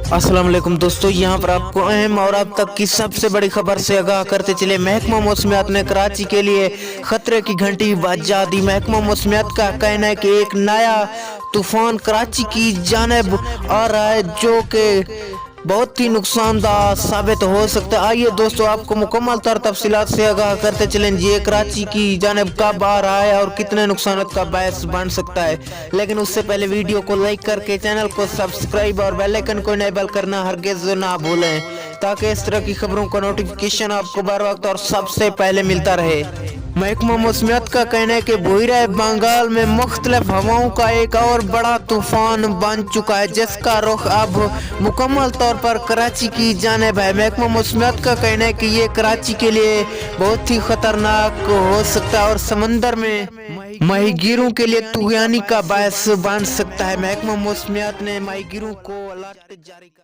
अस्सलाम वालेकुम दोस्तों, यहाँ पर आपको अहम और अब तक की सबसे बड़ी खबर से आगाह करते चले। महकमा मौसमियात ने कराची के लिए खतरे की घंटी बजा दी। महकमा मौसमियात का कहना है कि एक नया तूफान कराची की जानिब आ रहा है जो कि बहुत ही नुकसानदाह साबित हो सकता है। आइए दोस्तों, आपको मुकम्मल तर तफसीलात से आगाह करते चलें। ये कराची की जानिब कब आ रहा है और कितने नुकसान का बायस बन सकता है। लेकिन उससे पहले वीडियो को लाइक करके चैनल को सब्सक्राइब और बेल आइकन को इनेबल करना हरगिज़ ना भूलें, ताकि इस तरह की खबरों का नोटिफिकेशन आपको बर वक्त और सबसे पहले मिलता रहे। महकमा मौसमियात का कहना है कि बहिरा बंगाल में मुख्तलिफ हवाओं का एक और बड़ा तूफान बन चुका है, जिसका रुख अब मुकम्मल तौर पर कराची की जानिब है। महकमा मौसमियात का कहना है कि ये कराची के लिए बहुत ही खतरनाक हो सकता है और समंदर में माहीगीरों के लिए तुगयानी का बायस बन सकता है। महकमा मौसमियात ने माहीगीरों को अलर्ट जारी कर